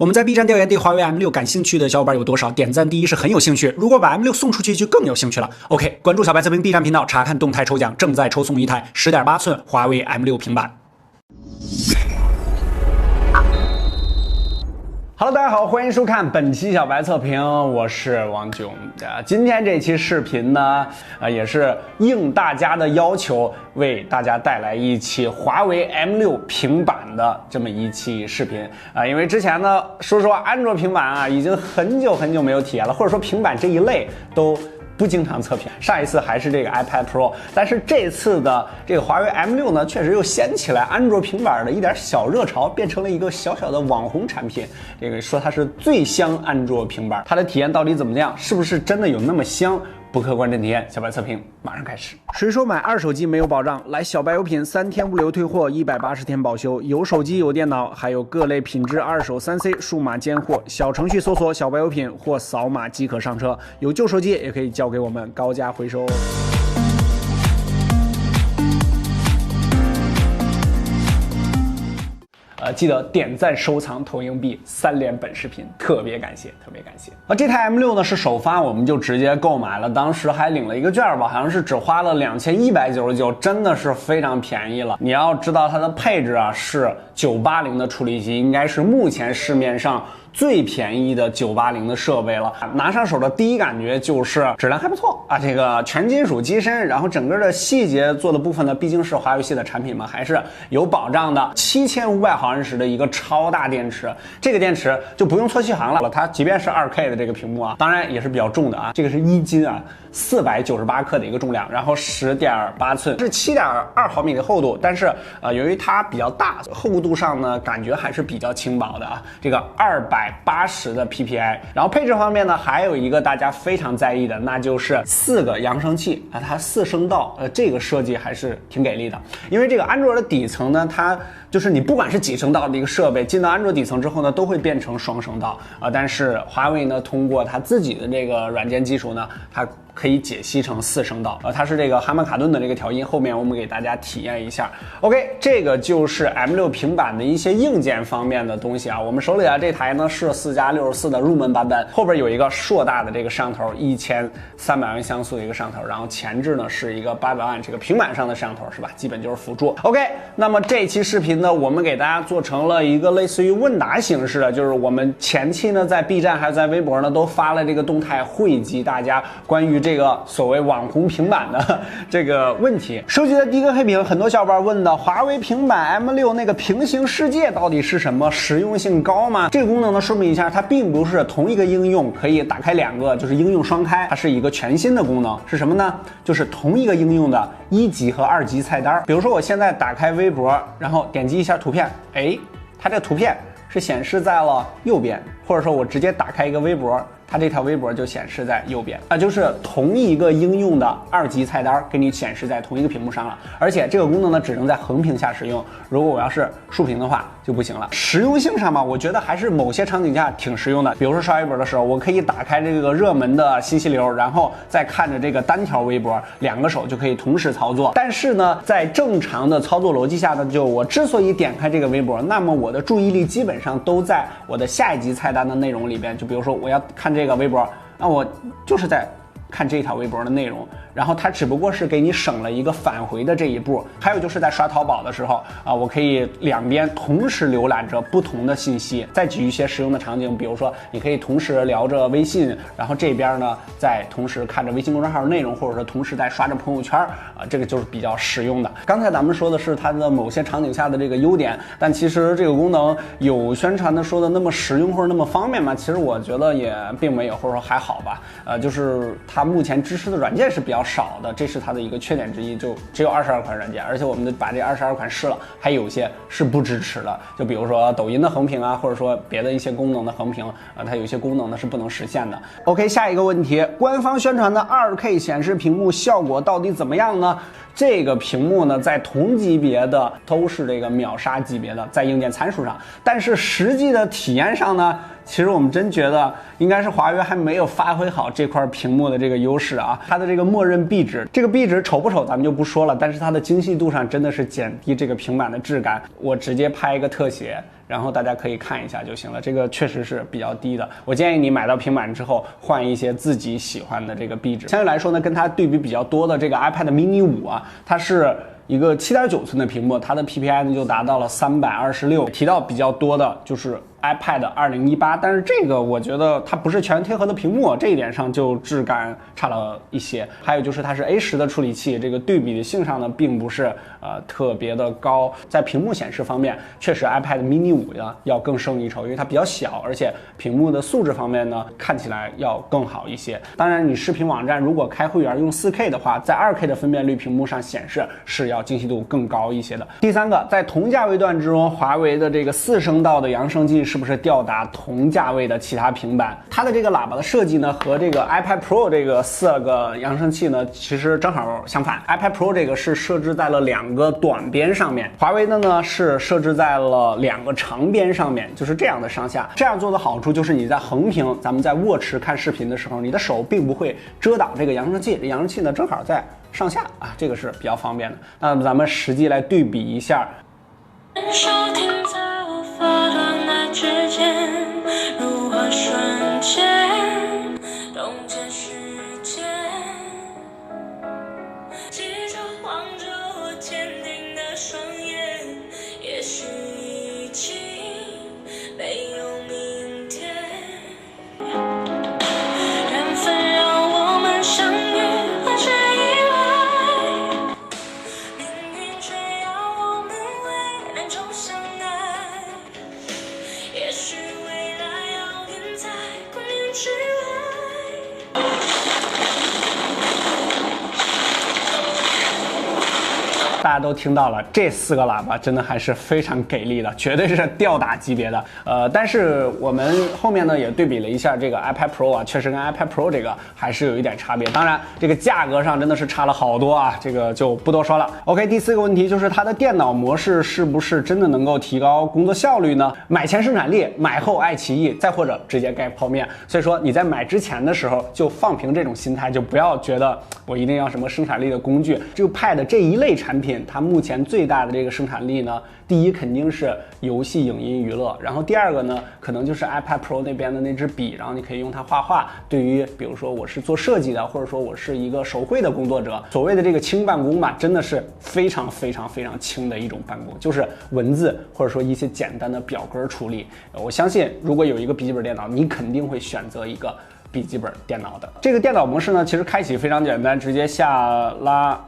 我们在 B 站调研对华为 M6 感兴趣的小伙伴有多少？点赞第一是很有兴趣，如果把 M6 送出去就更有兴趣了。OK， 关注小白测评 B 站频道，查看动态抽奖，正在抽送一台 10.8 寸华为 M6 平板。Hello， 大家好，欢迎收看本期小白测评，我是王炯。今天这期视频呢，也是应大家的要求，为大家带来一期华为 M6 平板的这么一期视频因为之前呢，说实话，安卓平板已经很久没有体验了，或者说平板这一类都不经常测评，上一次还是这个 iPad Pro， 但是这次的这个华为 M6 呢，确实又掀起来安卓平板的一点小热潮，变成了一个小小的网红产品。这个说它是最香安卓平板，它的体验到底怎么样？是不是真的有那么香？不客观真体验，小白测评马上开始。谁说买二手机没有保障？来小白有品，3天物流退货，180天保修，有手机有电脑，还有各类品质二手3C 数码兼货。小程序搜索小白有品或扫码即可上车。有旧手机也可以交给我们，高价回收。记得点赞、收藏、投硬币，3连本视频，特别感谢，特别感谢。这台 M6 呢是首发，我们就直接购买了，当时还领了一个券吧，好像是只花了2199，真的是非常便宜了。你要知道它的配置是980的处理器，应该是目前市面上最便宜的980的设备了。拿上手的第一感觉就是质量还不错这个全金属机身，然后整个的细节做的部分呢，毕竟是华为系的产品嘛，还是有保障的。7500毫安时的一个超大电池，这个电池就不用测续航了，它即便是2K 的这个屏幕当然也是比较重的这个是1斤498克的一个重量，然后10.8寸，是7.2毫米的厚度，但是由于它比较大，厚度上呢感觉还是比较轻薄的这个280的 PPI， 然后配置方面呢，还有一个大家非常在意的，那就是4个扬声器它4声道，这个设计还是挺给力的。因为这个安卓的底层呢，它就是你不管是几声道的一个设备，进到安卓底层之后呢，都会变成双声道但是华为呢，通过它自己的这个软件技术呢，它可以解析成4声道它是这个哈曼卡顿的这个调音，后面我们给大家体验一下。OK， 这个就是 M6 平板的一些硬件方面的东西我们手里这台呢是4+64的入门版本，后边有一个硕大的这个摄像头，1300万像素的一个摄像头，然后前置呢是一个800万这个平板上的摄像头是吧？基本就是辅助。OK， 那么这期视频呢，我们给大家做成了一个类似于问答形式的，就是我们前期呢在 B 站还有在微博呢都发了这个动态，汇集大家关于这个所谓网红平板的这个问题。收集的第一个黑屏，很多小伙伴问的华为平板 M6 那个平行世界到底是什么？实用性高吗？这个功能呢，说明一下，它并不是同一个应用可以打开2个，就是应用双开，它是一个全新的功能。是什么呢？就是同一个应用的1级和2级菜单。比如说我现在打开微博，然后点击一下图片，它这个图片是显示在了右边，或者说我直接打开一个微博，它这条微博就显示在右边就是同一个应用的2级菜单给你显示在同一个屏幕上了。而且这个功能呢，只能在横屏下使用，如果我要是竖屏的话就不行了。实用性上嘛，我觉得还是某些场景下挺实用的。比如说刷微博的时候，我可以打开这个热门的信息流，然后再看着这个单条微博，2个手就可以同时操作。但是呢，在正常的操作逻辑下呢，就我之所以点开这个微博，那么我的注意力基本上都在我的下一级菜单的内容里边。就比如说我要看这个微博，那我就是在看这条微博的内容，然后它只不过是给你省了一个返回的这一步。还有就是在刷淘宝的时候我可以2边同时浏览着不同的信息。再举一些实用的场景，比如说你可以同时聊着微信，然后这边呢再同时看着微信公众号的内容，或者说同时在刷着朋友圈这个就是比较实用的。刚才咱们说的是它的某些场景下的这个优点，但其实这个功能有宣传的说的那么实用或者那么方便吗？其实我觉得也并没有，或者说还好吧。就是它目前支持的软件是比较少的，这是它的一个缺点之一，就只有22款软件，而且我们把这22款试了，还有些是不支持的，就比如说抖音的横屏或者说别的一些功能的横屏它有些功能呢是不能实现的。OK， 下一个问题，官方宣传的2K 显示屏幕效果到底怎么样呢？这个屏幕呢，在同级别的都是这个秒杀级别的，在硬件参数上，但是实际的体验上呢，其实我们真觉得应该是华为还没有发挥好这块屏幕的这个优势啊。它的这个默认壁纸，这个壁纸丑不丑咱们就不说了，但是它的精细度上真的是减低这个平板的质感。我直接拍一个特写，然后大家可以看一下就行了。这个确实是比较低的。我建议你买到平板之后换一些自己喜欢的这个壁纸。相对来说呢，跟它对比比较多的这个 iPad mini 5啊，它是一个7.9寸的屏幕，它的 PPI 呢就达到了326。提到比较多的就是iPad 2018，但是这个我觉得它不是全贴合的屏幕，这一点上就质感差了一些。还有就是它是 A10 的处理器，这个对比性上呢并不是特别的高。在屏幕显示方面，确实 iPad mini 5呢要更胜一筹，因为它比较小，而且屏幕的素质方面呢看起来要更好一些。当然，你视频网站如果开会员用 4K 的话，在 2K 的分辨率屏幕上显示是要精细度更高一些的。第三个，在同价位段之中，华为的这个4声道的扬声器是不是吊打同价位的其他平板？它的这个喇叭的设计呢，和这个 iPad Pro 这个4个扬声器呢，其实正好相反。iPad Pro 这个是设置在了2个短边上面，华为的呢是设置在了2个长边上面，就是这样的上下。这样做的好处就是你在横屏，咱们在握持看视频的时候，你的手并不会遮挡这个扬声器，这扬声器呢正好在上下啊，这个是比较方便的。那么咱们实际来对比一下。手停在我发端的指尖，如何瞬间冻结时间，记住望着我坚定的双眼，也许已经没有明天。缘分让我们相遇，何止意外，命运却要我们为难中相爱，也许未来遥远在光年之外。大家都听到了，这4个喇叭真的还是非常给力的，绝对是吊打级别的。但是我们后面呢也对比了一下这个 iPad Pro 啊，确实跟 iPad Pro 这个还是有一点差别。当然，这个价格上真的是差了好多啊，这个就不多说了。OK， 第4个问题就是它的电脑模式是不是真的能够提高工作效率呢？买前生产力，买后爱奇艺，再或者直接盖泡面。所以说你在买之前的时候就放平这种心态，就不要觉得我一定要什么生产力的工具。就 Pad 这一类产品，它目前最大的这个生产力呢，第一肯定是游戏、影音、娱乐，然后第2个呢，可能就是 iPad Pro 那边的那支笔，然后你可以用它画画。对于比如说我是做设计的，或者说我是一个手绘的工作者，所谓的这个轻办公吧，真的是非常轻的一种办公，就是文字或者说一些简单的表格处理。我相信如果有一个笔记本电脑，你肯定会选择一个笔记本电脑的。这个电脑模式呢，其实开启非常简单，直接下拉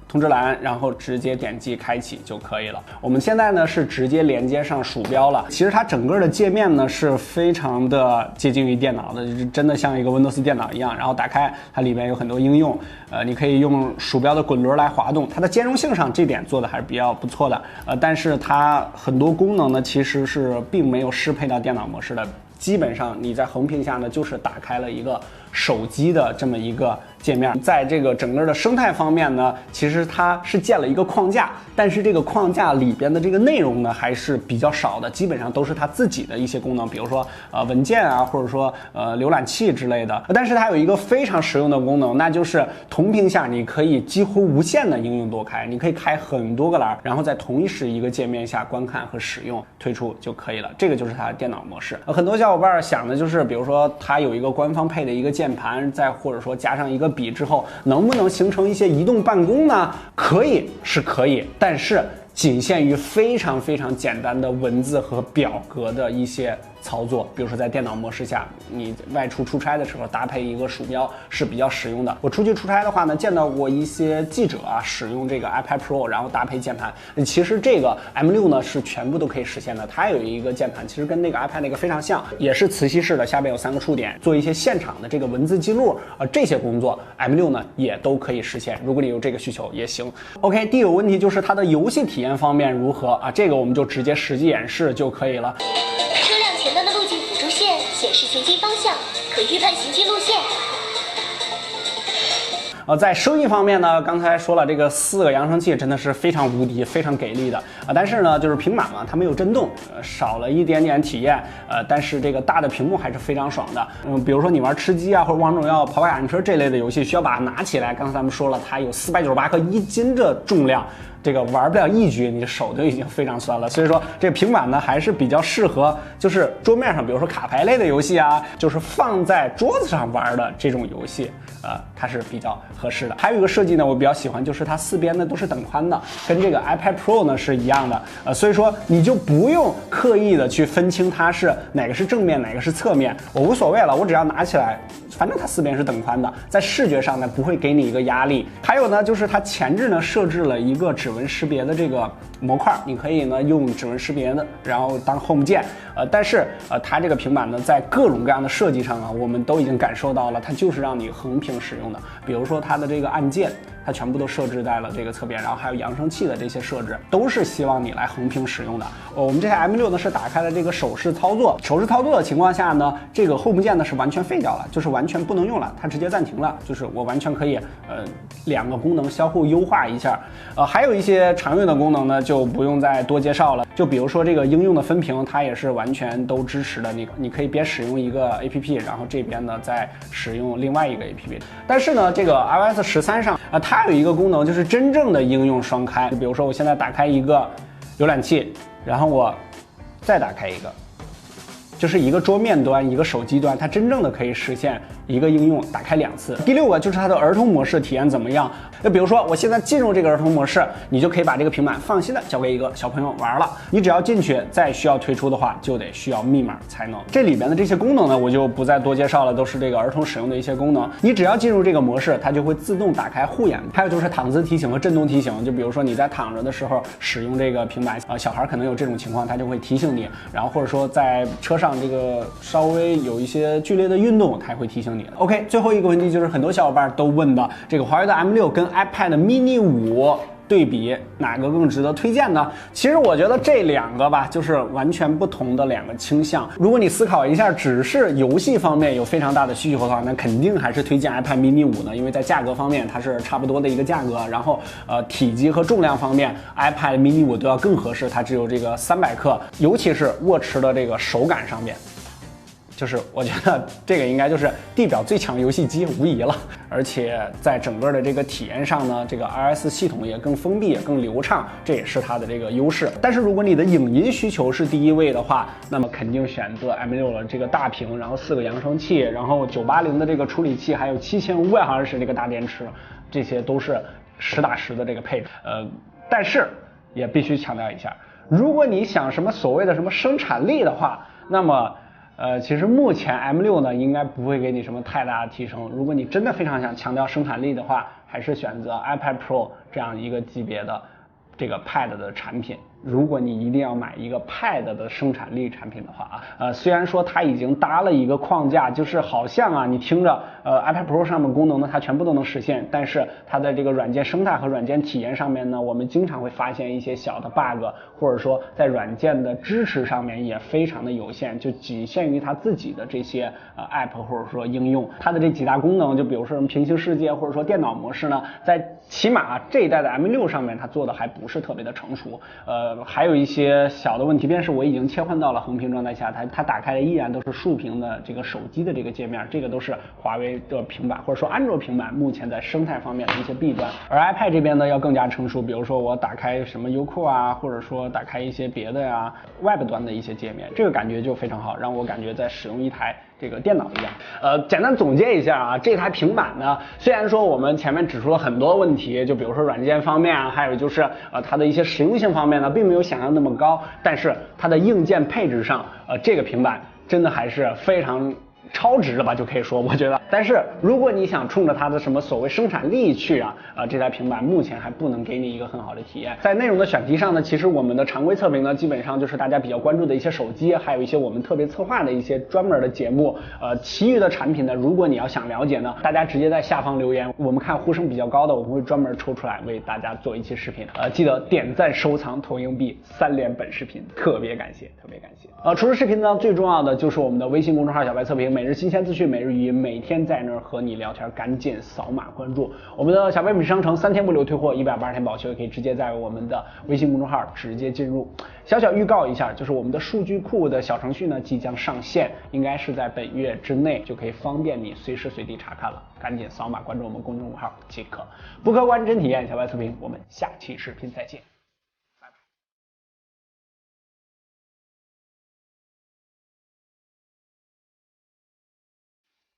通知栏，然后直接点击开启就可以了。我们现在呢是直接连接上鼠标了。其实它整个的界面呢是非常的接近于电脑的，就是真的像一个 Windows 电脑一样。然后打开它里面有很多应用，你可以用鼠标的滚轮来滑动。它的兼容性上这点做的还是比较不错的，但是它很多功能呢其实是并没有适配到电脑模式的。基本上你在横屏下呢，就是打开了一个手机的这么一个界面。在这个整个的生态方面呢，其实它是建了一个框架，但是这个框架里边的这个内容呢还是比较少的，基本上都是它自己的一些功能，比如说文件啊，或者说浏览器之类的。但是它有一个非常实用的功能，那就是同屏下你可以几乎无限的应用多开，你可以开很多个栏，然后在同一个界面下观看和使用，退出就可以了。这个就是它的电脑模式。很多小伙伴想的就是，比如说它有一个官方配的一个键盘，再或者说加上一个笔之后，能不能形成一些移动办公呢？可以，是可以，但是仅限于非常简单的文字和表格的一些操作。比如说在电脑模式下，你外出出差的时候搭配一个鼠标是比较实用的。我出去出差的话呢，见到过一些记者啊使用这个 iPad Pro 然后搭配键盘。其实这个 M6 呢是全部都可以实现的。它有一个键盘，其实跟那个 iPad 那个非常像，也是磁吸式的，下边有3个触点，做一些现场的这个文字记录这些工作 M6 呢也都可以实现。如果你有这个需求也行。OK， 第5个问题就是它的游戏体验方面如何啊？这个我们就直接实际演示就可以了。车辆前端的路径辅助线显示前进方向，可预判行进路线。在收益方面呢，刚才说了，这个4个扬声器真的是非常无敌、非常给力的啊。但是呢，就是平板嘛，它没有震动，少了一点点体验。但是这个大的屏幕还是非常爽的。比如说你玩吃鸡啊，或者王者荣耀、跑跑卡丁车这类的游戏，需要把它拿起来。刚才咱们说了，它有498克1斤的重量。这个玩不了一局，你的手就已经非常酸了。所以说，这个平板呢还是比较适合，就是桌面上，比如说卡牌类的游戏啊，就是放在桌子上玩的这种游戏，它是比较合适的。还有一个设计呢，我比较喜欢，就是它4边呢都是等宽的，跟这个 iPad Pro 呢是一样的。所以说你就不用刻意的去分清它是哪个是正面，哪个是侧面，我无所谓了，我只要拿起来，反正它4边是等宽的，在视觉上呢不会给你一个压力。还有呢，就是它前置呢设置了一个指纹识别的这个模块，你可以呢用指纹识别的，然后当 Home 键。但是它这个平板呢，在各种各样的设计上啊，我们都已经感受到了，它就是让你横屏使用的。比如说它的这个按键，它全部都设置在了这个侧边，然后还有扬声器的这些设置，都是希望你来横屏使用的。我们这台 M6呢是打开了这个手势操作，手势操作的情况下呢，这个 Home 键呢是完全废掉了，就是完全不能用了，它直接暂停了，就是我完全可以2个功能相互优化一下。还有一些常用的功能呢就不用再多介绍了，就比如说这个应用的分屏，它也是完全都支持的。你可以边使用一个 APP， 然后这边呢再使用另外一个 APP。但是呢，这个 iOS 13上它有一个功能，就是真正的应用双开。就比如说我现在打开一个浏览器，然后我再打开一个，就是一个桌面端，一个手机端，它真正的可以实现一个应用打开2次。第6个就是它的儿童模式体验怎么样？就比如说我现在进入这个儿童模式，你就可以把这个平板放心的交给一个小朋友玩了。你只要进去，再需要退出的话，就得需要密码才能。这里边的这些功能呢，我就不再多介绍了，都是这个儿童使用的一些功能。你只要进入这个模式，它就会自动打开护眼。还有就是躺姿提醒和震动提醒，就比如说你在躺着的时候使用这个平板，小孩可能有这种情况，它就会提醒你。然后或者说在车上这个稍微有一些剧烈的运动，它也会提醒你。OK， 最后一个问题就是很多小伙伴都问的，这个华为的 M6跟 iPad mini 5对比，哪个更值得推荐呢？其实我觉得这2个吧，就是完全不同的2个倾向。如果你思考一下，只是游戏方面有非常大的需求的话，那肯定还是推荐 iPad mini 5呢，因为在价格方面它是差不多的一个价格，然后体积和重量方面 iPad mini 5都要更合适，它只有这个300克，尤其是握持的这个手感上面。就是我觉得这个应该就是地表最强游戏机无疑了，而且在整个的这个体验上呢，这个 iOS 系统也更封闭也更流畅，这也是它的这个优势。但是如果你的影音需求是第一位的话，那么肯定选择 M6了，这个大屏，然后4个扬声器，然后980的这个处理器，还有7500毫安时这个大电池，这些都是实打实的这个配置。但是也必须强调一下，如果你想什么所谓的什么生产力的话，那么其实目前 M6呢应该不会给你什么太大的提升。如果你真的非常想强调生产力的话，还是选择 iPad Pro 这样一个级别的这个 Pad 的产品。如果你一定要买一个 Pad 的生产力产品的话虽然说它已经搭了一个框架，就是好像你听着iPad Pro 上面功能呢它全部都能实现，但是它在这个软件生态和软件体验上面呢，我们经常会发现一些小的 bug， 或者说在软件的支持上面也非常的有限，就仅限于它自己的这些app 或者说应用。它的这几大功能，就比如说什么平行世界或者说电脑模式呢，在起码这一代的 M6 上面它做的还不是特别的成熟。还有一些小的问题，便是我已经切换到了横屏状态下，它打开的依然都是竖屏的这个手机的这个界面，这个都是华为的平板或者说安卓平板目前在生态方面的一些弊端。而 iPad 这边呢要更加成熟，比如说我打开什么优酷啊，或者说打开一些别的呀 Web 端的一些界面，这个感觉就非常好，让我感觉在使用一台这个电脑一样。简单总结一下这台平板呢，虽然说我们前面指出了很多问题，就比如说软件方面还有就是它的一些实用性方面呢，并没有想象那么高，但是它的硬件配置上，这个平板真的还是非常超值了吧，就可以说我觉得。但是如果你想冲着它的什么所谓生产力去这台平板目前还不能给你一个很好的体验。在内容的选题上呢，其实我们的常规测评呢，基本上就是大家比较关注的一些手机，还有一些我们特别策划的一些专门的节目。其余的产品呢，如果你要想了解呢，大家直接在下方留言，我们看呼声比较高的，我们会专门抽出来为大家做一期视频。记得点赞、收藏、投硬币，3连本视频，特别感谢，特别感谢。除了视频呢，最重要的就是我们的微信公众号小白测评，每每日新鲜资讯、每日语音，每天在那儿和你聊天，赶紧扫码关注我们的小白美食商城，3天不留退货，180天保修，也可以直接在我们的微信公众号直接进入。小小预告一下，就是我们的数据库的小程序呢即将上线，应该是在本月之内，就可以方便你随时随地查看了。赶紧扫码关注我们公众号即可。不客观真体验，小白测评，我们下期视频再见。